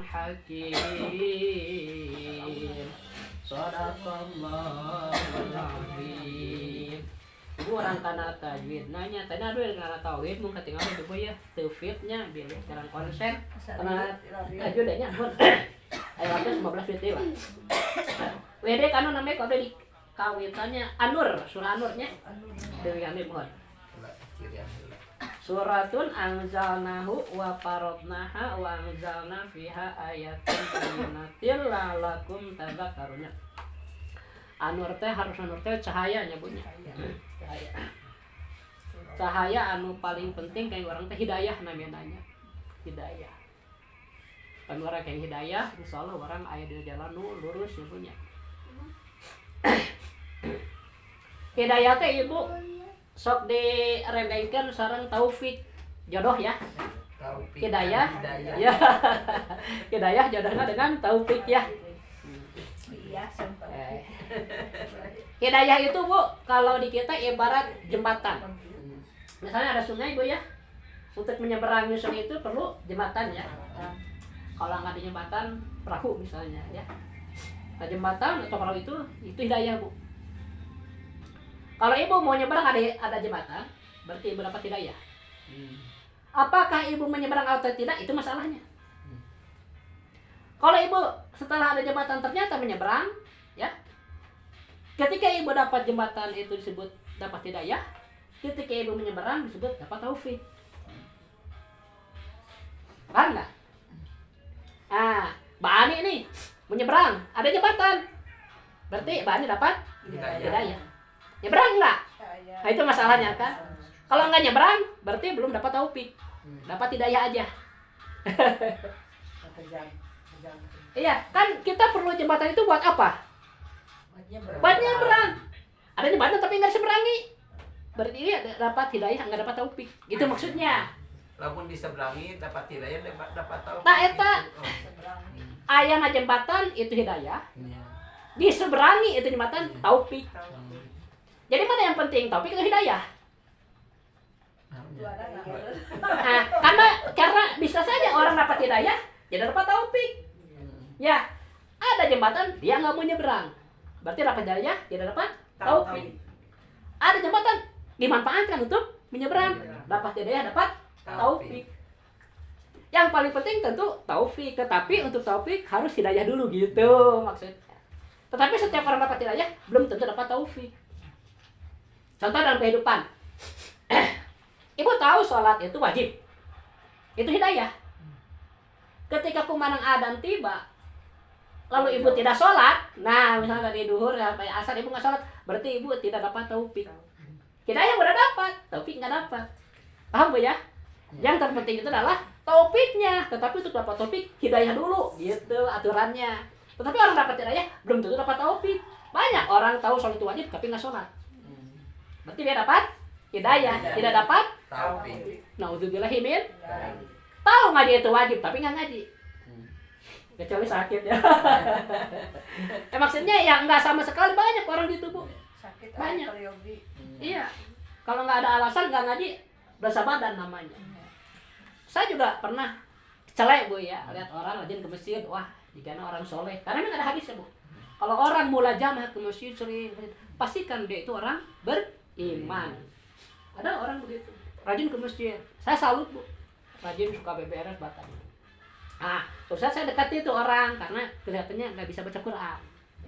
hakim. Shadaqallahul azim. Kurang kana tajwid nanya tanya aduh kana tauhid mun katingal itu ya tauhidnya biar sekarang konsen karena tajwidnya pun ayo 15 detik lah. Wede kanu namanya kode di kawitannya An-Nur, surah An-Nurnya. Dewi kami mohon. Suratun anzalnahu wa faradnaha wa anzalna fiha ayatin bayyinatin la'allakum tadhakkarun. An-Nur teh harus An-Nur teh cahayanya bunyi. Cahaya anu paling penting kayak orang teh hidayah namanya. Hidayah. Kan orang kayak hidayah, insyaallah orang aya di jalan nu lurus ya punya. Hidayah teh ibu sok direndengkeun sareng taufik jodoh ya. Hidayah. Ya. Hidayah jodohna dengan taufik ya. Iya, sampai. Hidayah itu Bu, kalau di kita ibarat jembatan. Misalnya ada sungai Bu ya. Untuk menyeberangi sungai itu perlu jembatan ya. Kalau nggak ada jembatan, perahu misalnya ya. Nah, jembatan atau perahu itu hidayah Bu. Kalau ibu mau nyebrang ada jembatan, berarti ibu dapat hidayah. Apakah ibu menyeberang atau tidak itu masalahnya. Kalau ibu setelah ada jembatan ternyata menyeberang, ya. Ketika ibu dapat jembatan itu disebut dapat hidayah, ketika ibu menyeberang disebut dapat taufik. Paham nggak? Ah, Mbak Ani nih menyeberang, ada jembatan, berarti Mbak Ani dapat hidayah. Nyebrang nggak? Nah itu masalahnya kan. Kalau nggak nyebrang, berarti belum dapat taufik, dapat hidayah aja. Iya, kan kita perlu jembatan itu buat apa? Buat nyebrang. Ada jembatan tapi nggak diseberangi, berarti dia dapat hidayah nggak dapat taufik. Gitu maksudnya. Lamun diseberangi dapat hidayah dapat taufik. Nah eta ayana jembatan itu hidayah. Diseberangi itu jembatan taufik. Jadi mana yang penting, taufik atau hidayah? Nah, karena bisa saja orang dapat hidayah, jadi dapat taufik. Ya, ada jembatan dia nggak mau nyebrang, berarti dapat hidayah, tidak dapat taufik. Ada jembatan dimanfaatkan untuk menyeberang, dapat hidayah, dapat taufik. Yang paling penting tentu taufik, tetapi untuk taufik harus hidayah dulu gitu maksudnya. Tetapi setiap orang dapat hidayah belum tentu dapat taufik. Contoh dalam kehidupan, ibu tahu sholat itu wajib, itu hidayah. Ketika kumandang adzan tiba, lalu ibu tidak sholat, nah misalnya dari duhur sampai asar ibu nggak sholat, berarti ibu tidak dapat taufik. Hidayah udah dapat, taufik nggak dapat. Paham Bu ya? Yang terpenting itu adalah taufiknya, tetapi untuk dapat taufik hidayah dulu, gitu aturannya. Tetapi orang dapat hidayah belum tentu dapat taufik. Banyak orang tahu sholat itu wajib tapi nggak sholat. Berarti dia dapat hidayah, tidak dapat taufik. Nauzubillahi min. Tahu ngaji itu wajib tapi nggak ngaji. Kecuali sakit ya. Maksudnya ya nggak sama sekali, banyak orang di tubuh. Sakit Banyak. yogi. Iya. Kalau nggak ada alasan nggak ngaji, dosa badan namanya. Saya juga pernah celek Bu ya, lihat orang rajin ke masjid, wah dikana orang soleh. Karena memang ada hadisnya Bu. Kalau orang mulajamah ke masjid sering, pastikan dia itu orang beriman. Ada orang begitu, rajin ke masjid. Saya salut Bu, rajin suka beberes batang. Nah, terus saya dekati itu orang karena kelihatannya nggak bisa baca Quran,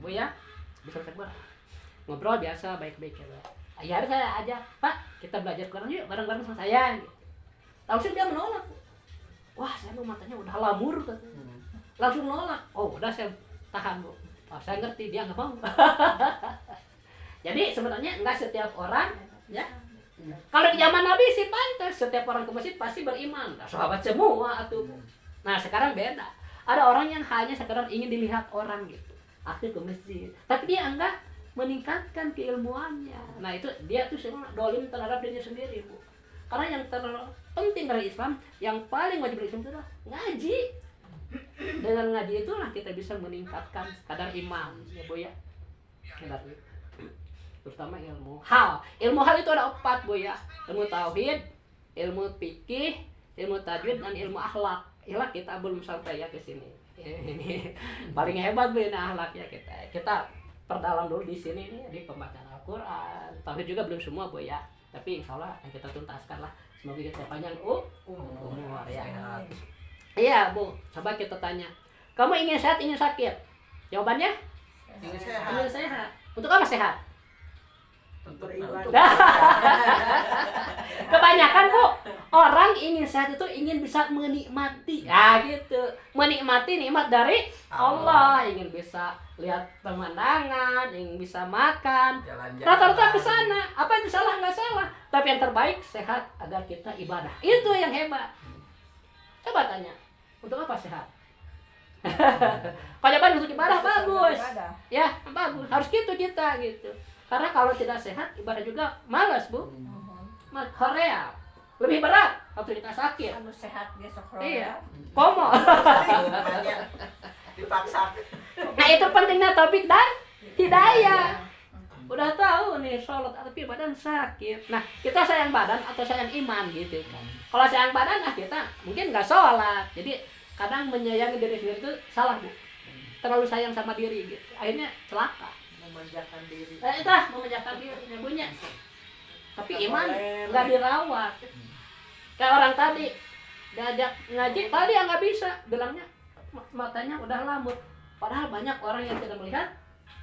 Bu ya, bisa baca Quran. Ngobrol biasa baik-baik ya. Akhirnya saya ajak, Pak, kita belajar Quran yuk bareng-bareng sama saya. Langsung dia menolak. Wah, saya mau matanya udah lamur katanya. Langsung nolak. Oh, udah saya tahan Bu. Oh, saya ngerti dia nggak mau. Jadi sebenarnya nggak setiap orang ya. Kalau di zaman Nabi sih pantas setiap orang ke masjid pasti beriman. Nah, sahabat semua atuh. Nah, sekarang beda. Ada orang yang hanya sekedar ingin dilihat orang gitu. Aktif ke masjid. Tapi dia enggak meningkatkan keilmuannya. Nah, itu dia tuh sebenarnya dolim terhadap dirinya sendiri, Bu. Karena yang terpenting dari Islam, yang paling wajib dari Islam itu adalah ngaji. Dengan ngaji itulah kita bisa meningkatkan kadar iman, ya Bu ya. Kadar terutama ilmu hal. Ilmu hal itu ada 4 Bu ya. Ilmu tauhid, ilmu fikih, ilmu tajwid dan ilmu akhlak. Kita belum sampai ya ke sini. Ini paling hebat Bu ini akhlaknya kita. Kita perdalam dulu di sini nih di pembacaan Al-Qur'an. Tauhid juga belum semua Bu ya. Tapi insya Allah yang kita tuntaskan lah. Semoga kita panjang umur ya. Iya Bu, coba kita tanya. Kamu ingin sehat, ingin sakit? Jawabannya? Ingin sehat. Ingin sehat. Untuk apa sehat? Untuk Beribadah. Kebanyakan Bu, orang ingin sehat itu ingin bisa menikmati. Ya gitu. Menikmati nikmat dari Allah. Ingin bisa lihat pemandangan, ingin bisa makan. jalan-jalan. Rata-rata ke sana. Apa yang salah? Nggak salah. Tapi yang terbaik sehat agar kita ibadah. Itu yang hebat. Coba tanya, untuk apa sehat? Kalau jawaban untuk ibadah bagus. Beribadah. Ya, bagus. Harus gitu kita gitu. Karena kalau tidak sehat, ibadah juga malas, Bu. Korea lebih berat waktu kita sakit. Anu sehat dia sok Iya. roda. Komo. Banyak dipaksa. Nah, itu pentingnya topik dan hidayah. Udah tahu nih sholat tapi badan sakit. Nah, kita sayang badan atau sayang iman gitu kan. Kalau sayang badan, nah kita mungkin nggak sholat. Jadi kadang menyayangi diri sendiri itu salah Bu. Terlalu sayang sama diri gitu. Akhirnya celaka. Memanjakan diri. Itulah memanjakan diri punya. Tapi iman nggak dirawat. Kayak orang tadi diajak ngaji, tadi yang nggak bisa, bilangnya matanya udah lamut. Padahal banyak orang yang tidak melihat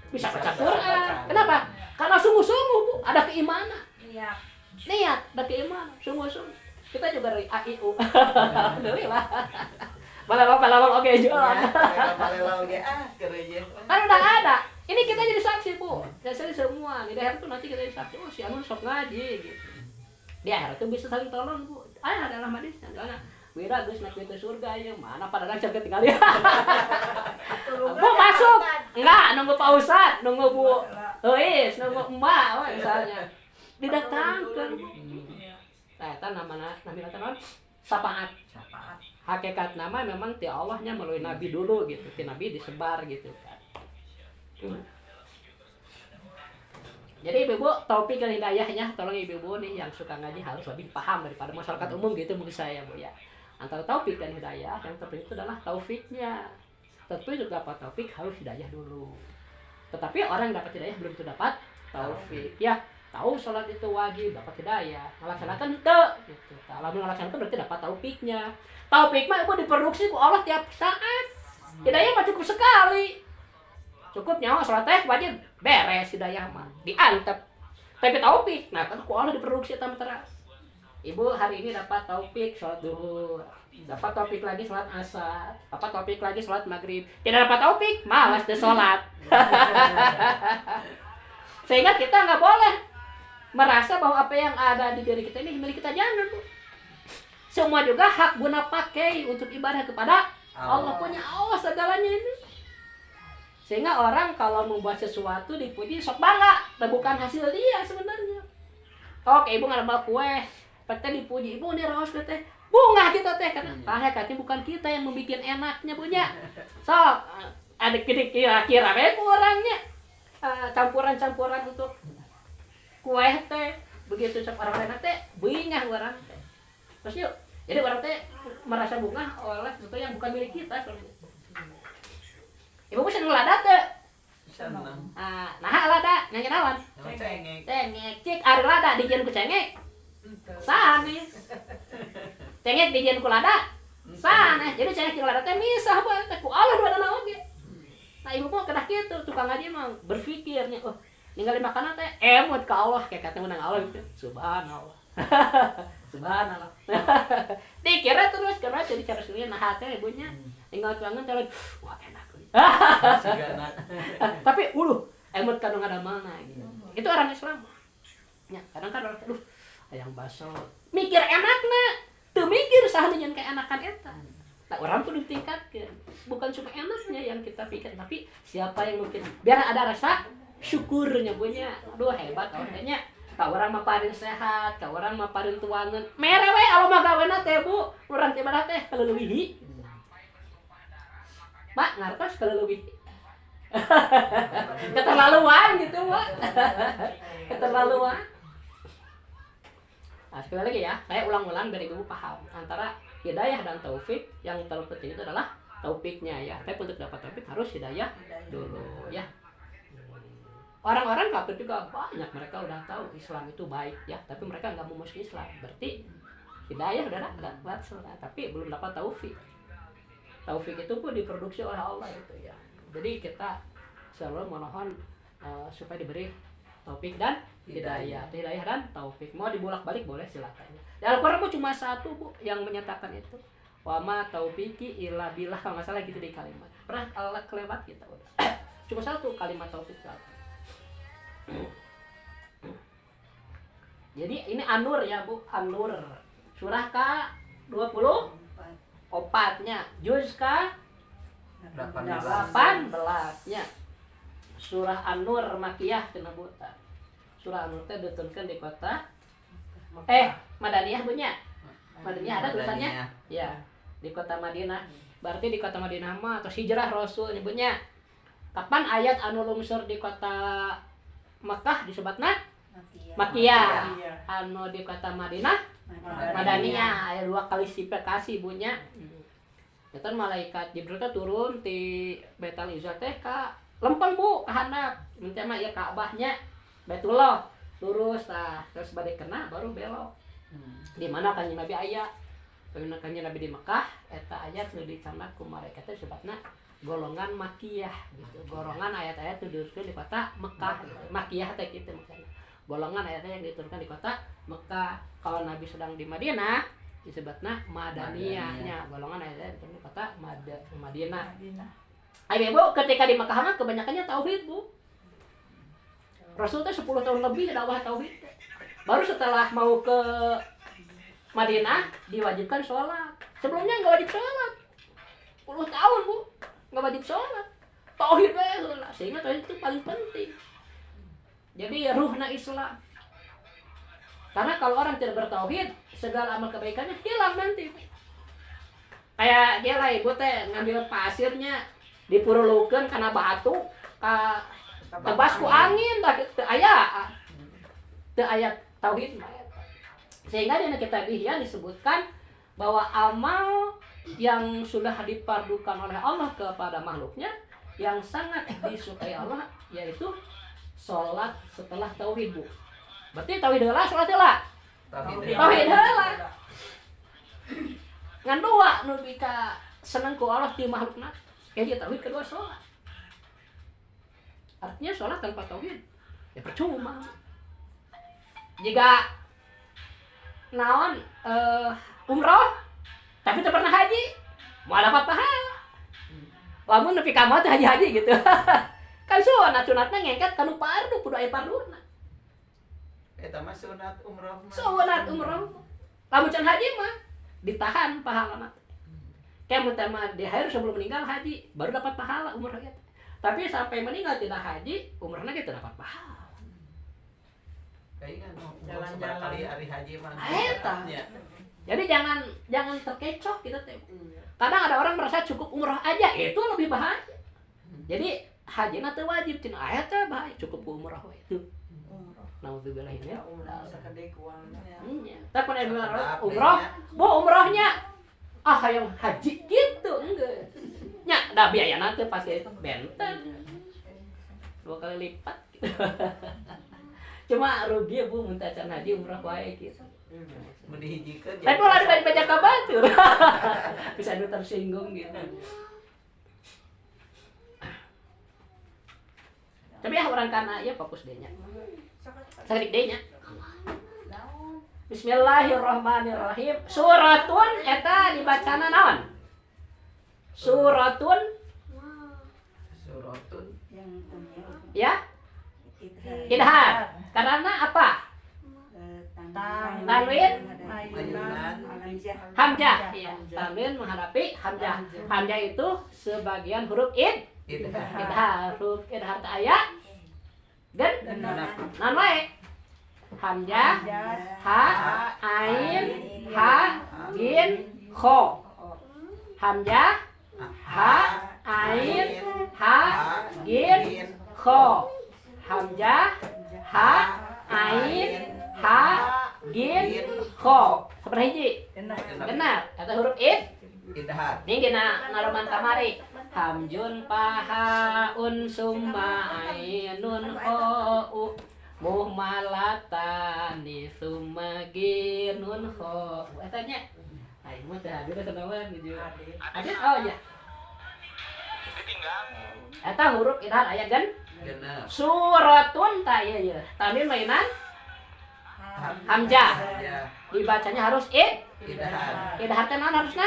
bisa baca Quran. Kenapa? Karena sungguh-sungguh Bu, ada keimanan. Iya. Niat, ada keimanan, sungguh-sungguh. Kita juga dari AIU. Alhamdulillah. Balal oke jualan. Kalau ge gereja. Kan udah ada. Ini kita jadi saksi Bu. Jadi semua di daerah tuh nanti kita jadi saksi. Oh si Anu sok ngaji gitu. Di akhirat tuh bisa saling tolong Bu. Ada dalam hadis misalnya Wira geus naik pintu surga ya mana pada lancar ketinggal ya. Bu masuk. Enggak, nunggu Pak Ustad, nunggu Bu. Euis, nunggu Mbak wah, misalnya. Didatangkan Bu. Nah, eta namana naon? Syafaat. Hakikat nama memang ti Allahnya melalui nabi dulu gitu. Ti nabi disebar gitu kan. Jadi ibu-ibu topik dan hidayahnya tolong ibu-ibu nih yang suka ngaji harus lebih paham daripada masyarakat umum gitu menurut saya Bu ya. Antara taufik dan hidayah yang terpenting itu adalah taufiknya. Tentu juga dapat taufik harus hidayah dulu. Tetapi orang yang dapat hidayah belum tentu dapat taufik. Ya, tahu sholat itu wajib dapat hidayah. Melaksanakan itu gitu. Kalau melaksanakan berarti dapat taufiknya. Taufik mah ibu diproduksi ku Allah tiap saat. Hidayah mah cukup sekali. Cukup nyawa sholat teh wajib beres hidayah mah diantep. Tapi taufik, nah kan ku Allah diproduksi tambah terus. Ibu hari ini dapat taufik sholat duhur, dapat taufik lagi sholat asar, dapat taufik lagi sholat maghrib. Tidak dapat taufik, malas deh sholat. Sehingga kita nggak boleh merasa bahwa apa yang ada di diri kita ini milik kita, jangan Bu. Semua juga hak guna pakai untuk ibadah kepada Allah, punya Allah segalanya ini. Sehingga orang kalau membuat sesuatu dipuji sok bangga, dan bukan hasil dia sebenarnya. Oke, ibu ngambil kue, pete dipuji, ibu ini raos teh, bunga kita teh karena hakikatnya bukan kita yang membuat enaknya punya. Sok, ada kira-kira orangnya campuran-campuran untuk kue teh, begitu sok orang lain teh, bingah orang teh. Terus yuk, jadi orang teh merasa bunga oleh sesuatu yang bukan milik kita sebenarnya. Ibu bisa ngelada teh. Senang. Nah lada nyanyi naon? Cengeng. Cengek, cik ari lada dijieun ku cengek. Sanes. Cengek dijieun ku lada. Sanes. Jadi cengek jeung lada teh misah bae teh ku Allah dua-duana oge. Nah ibu mah kedah kitu, tukang ngaji mah berpikirnya, oh ninggalin makanan teh emot ka Allah kayak kata menang Allah gitu. Subhanallah. Subhanallah. Dikira terus karena jadi cara sendiri nah teh ibunya tinggal tuangan calon wah enak. Tapi emot kadang ada mana gitu. Itu orang Islam. Ya, kadang kan orang aduh hayang baso. Mikir enakna, teu mikir saha nyen keenakan eta. Nah, orang tuh ditingkatkeun. Bukan cuma enaknya yang kita pikir, tapi siapa yang mungkin biar ada rasa syukurnya punya. Aduh hebat orangnya. Ka orang mah parin sehat, ka orang mah parin tuangan. Mere we alo mah gawena teh Bu, urang teh ibadah teh kaleuwih. Mak ngartos kaleuwih. Keterlaluan gitu, Pak. Keterlaluan. Nah, sekali lagi ya, saya ulang-ulang biar ibu paham antara hidayah dan taufik yang terpenting itu adalah taufiknya ya. Tapi untuk dapat taufik harus hidayah dulu ya. Orang-orang kafir juga banyak, mereka udah tahu Islam itu baik ya, tapi mereka nggak mau masuk Islam. Berarti hidayah udah dapat, tapi belum dapat taufik. Taufik itu pun diproduksi oleh Allah itu ya. Jadi kita selalu mohon supaya diberi taufik dan hidayah dan taufik. Mau dibolak-balik boleh silakan. Di Al-Qur'an cuma satu Bu yang menyatakan itu. Wa ma taufiki illa billah, kalau nggak salah gitu di kalimat. Pernah Allah kelewat kita udah. Cuma satu kalimat taufik. Jadi ini An-Nur ya Bu, An-Nur. Surah ke-24-nya, juz ke-18-nya. Surah An-Nur Makiyah cenah buta. Surah An-Nur teh diturunkan di kota Madaniyah punya. Madaniyah ada tulisannya? Ya, di kota Madinah. Berarti di kota Madinah mah atau hijrah Rasul nyebutnya. Kapan ayat anu lungsur di kota Makkah disebutna Makiyah. Anu di kota Madinah Madaniyah. Aya 2 kali sifikasi punya. Eta malaikat Jibril teh turun di Baitul Izzah teh ka lempeng Bu, ka handap. Mun teh mah ya Ka'bahnya Baitullah. Terus balik kena baru belok. Di mana kanjeng Nabi aya? Kanjeng Nabi di Mekah, eta ayat nu dicandak ku malaikat teh sebutna golongan Makiyah gitu. Golongan ayat-ayat diturunkan di kota Mekah. Makiyah teh kitu maksudna. Golongan ayat-ayat yang diturunkan di kota Mekah. Kalau Nabi sedang di Madinah disebutna Madaniyahnya. Golongan ayat-ayat diturunkan di kota Madinah. Ayo Bu, ketika di Mekah mah kebanyakannya tauhid Bu. Rasul teh 10 tahun lebih dakwah tauhid. Baru setelah mau ke Madinah diwajibkan sholat. Sebelumnya nggak wajib sholat. 10 tahun Bu, nggak wajib sholat. Tauhid we heula, sehingga tauhid itu paling penting. Jadi ruhna Islam. Karena kalau orang tidak bertauhid, segala amal kebaikannya hilang nanti. Kayak dia lah ibu teh ngambil pasirnya dipurulukeun kana batu ka tebas ku angin dah teu aya tauhid mah. Sehingga di kitab Ihya disebutkan bahwa amal yang sudah dipardukan oleh Allah kepada makhluknya yang sangat disukai Allah yaitu sholat setelah tauhid Bu. Berarti tauhid heula sholat heula. Tauhid heula. Ngan dua nu bika seneng ku Allah ti makhlukna. Dia tauhid kedua sholat. Artinya sholat tanpa tauhid ya percuma. Jika naon umroh tapi tak pernah haji mau dapat pahala. Lamun nepi ka mah teh haji-haji gitu. Kan sunatna ngengket kanu fardu kudu aya farduna. Eta mah sunat umroh mah. Sunat umroh. Lamun can haji mah ditahan pahalana. Kayak mun teh mah di akhir sebelum meninggal haji baru dapat pahala umroh eta. Tapi sampai meninggal tidak haji, umrohna ge teu dapat pahala. Kayaknya jalan-jalan kali hari haji mah. Eta. Jadi jangan terkecoh gitu teh. Kadang ada orang merasa cukup umroh aja, itu lebih bahaya. Jadi haji teu wajib tina ayat teh bahaya, cukup umroh we itu. Nauzubillah ya. Sakade kuangnya. Iya. Tapi umroh, Bu umrohnya hayang haji gitu enggak. Nya da biayana teh pasti benten. 2 kali lipat. Cuma rugi Bu mun teh can haji umroh wae gitu. Mun dihijikeun. Tapi ulah dibaca ka batur. Bisa anu tersinggung gitu. Tapi ya orang kana ya fokus deui nya. Sarik deui nya. Bismillahirrahmanirrahim. Suratun eta dibacana naon? Suratun ya? Idhar. Karena apa? Tanwin hamzah. Iya, tanwin menghadapi hamzah. Hamzah itu sebagian huruf idhar. Huruf idhar teh aya gen naon wae? Hamzah, ha, ain, ha, gin, kho. Hamzah, ha, ain, ha, gin, kho. Hamzah, ha, ain, ha, gin, kho. Sabar hiji? Benar. Eta huruf idhar. Ning dina ngaroman kamari hamjun pahaun summa ainun ho muhmalatani summa ginun ho eta nya ai mah teh hadir kenawan gitu hadir oh ya eta huruf idhar aya gen Genep. suratun ta ieu ieu tanwin mainan hamzah Ya. dibacanya harus Idhar. idhar teh naon harusna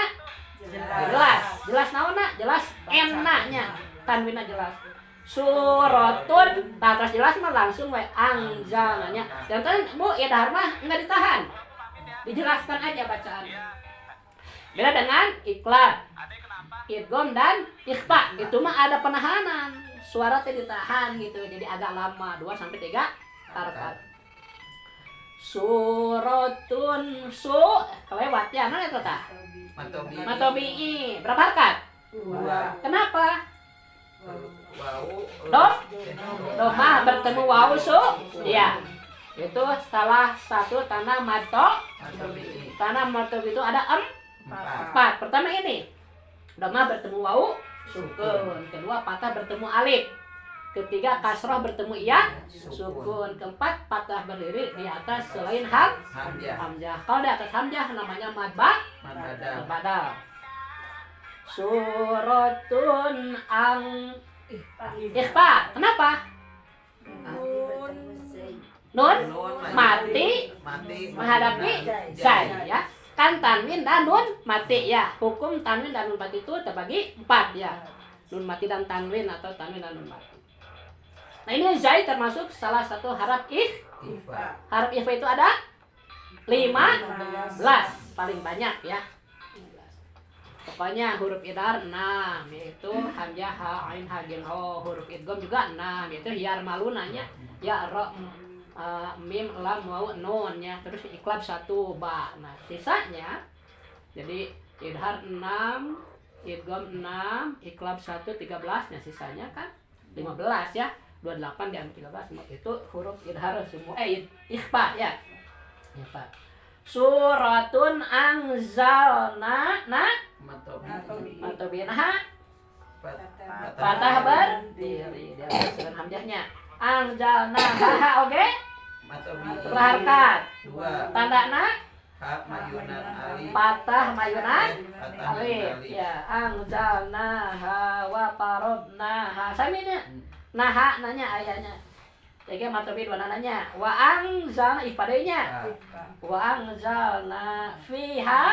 jelas naonna jelas enaknya tanwinna jelas suratun tah terus jelas mah langsung we angzalnya dan kan Bu idhar mah enggak ditahan dijelaskan aja bacaan beda dengan iqlab idgham dan ikhfa itu mah ada penahanan suara teh ditahan gitu jadi agak lama 2 sampai 3 harakat suratun kelewat ya mana eta tah Matobi. matobi'i berapa harakat 2. kenapa Wau. domah bertemu wawu ya itu salah satu tanah Matobi. tanah matobi itu ada 4. 4 pertama ini domah bertemu wawu sukun kedua patah bertemu alif ketiga kasroh bertemu iya sukun keempat patah berdiri di atas selain Hamzah. hamzah kalau di atas hamzah namanya madba Madbadal. badal suratun ang ikhfa kenapa nun mati menghadapi zai ya kan tanwin dan nun mati ya hukum tanwin dan nun mati itu terbagi 4 ya nun mati dan tanwin atau tanwin dan nun mati nah ini zai termasuk salah satu harap Ifa. harap ikhfa itu ada 15 paling banyak ya pokoknya huruf idhar 6 yaitu hamzah ha ain ha jim ho huruf idgham juga 6 yaitu hiyar malunanya ya ra mim lam waw nun ya terus iqlab 1 ba nah sisanya jadi idhar 6 idgham 6 iqlab 1 13 nya sisanya kan 15 ya 28 diambil 13 itu huruf idhar semua ikhfa ya ikhfa suratun angzalna matobinha patah berdiri dia dengan hamzahnya angzalna ha oke Matobi. berharkat 2. tandana Ha mayunan alif. patah mayunan Patah alif alif. ya angzalna ha wa parodna ha samina nah nanya ayahnya jadi matobi dua nanya wa angzalna ipadanya wa angzalna fiha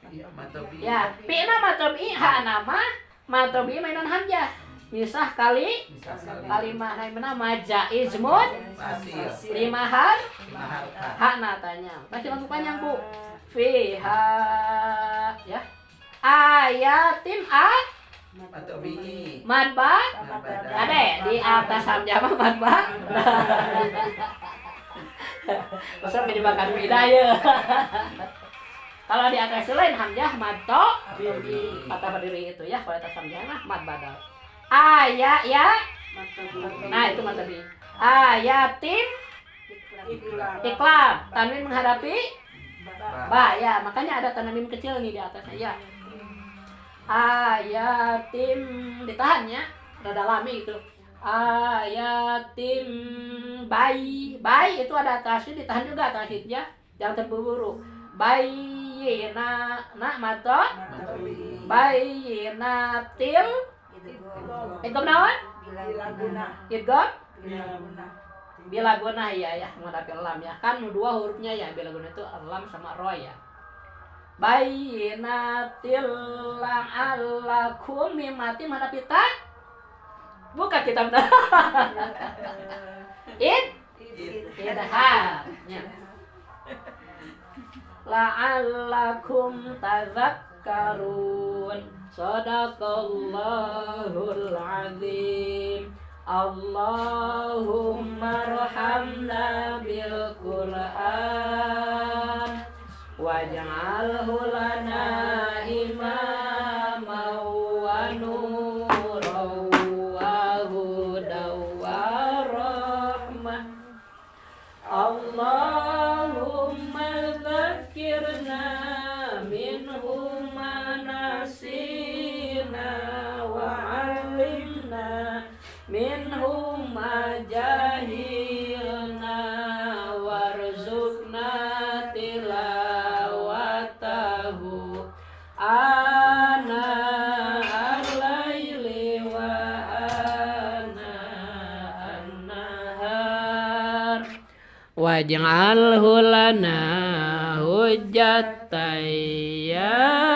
Matobi. ya pina matobi ha nama matobi mainan hamzah misah kali Bisa kali. kalimat naimna majaizmun Pasir. 5 har 5 harkat. hak natanya masih langsung panjang Bu fiha ya ayatim Matobi. madba ada di atas hamzah mah madba masa menyebabkan beda ya kalau di atas selain hamzah madto patah berdiri itu ya kalau atas hamzah mah mad badal ayat ya nah itu matobi ayatim iqlab tanwin menghadapi ba ya makanya ada tanda mim kecil nih di atasnya ya ayatim ditahannya rada lami itu ayatim bayi itu ada tasydid ditahan juga tasydidnya jangan terburu-buru bayina nak mato Matobi. bayina til idgham naon idgham bila guna ya menghadapi lam ya kan dua hurufnya ya bila guna itu lam sama ro ya bayinatil la'allakum mimati menghadapi ta buka kitab dah idhar ya la'allakum tadhakkarun sadaqallahul azim Allahumma arhamna bil Qur'an waj'alhu lana imaman wa nuran wa hudan wa rahmah Allahumma dzakkirna minhu ma minhum majahilna warzuqna tilawatahu ana al-laili wa ana an-nahar waj'alhu lana hujjatan ya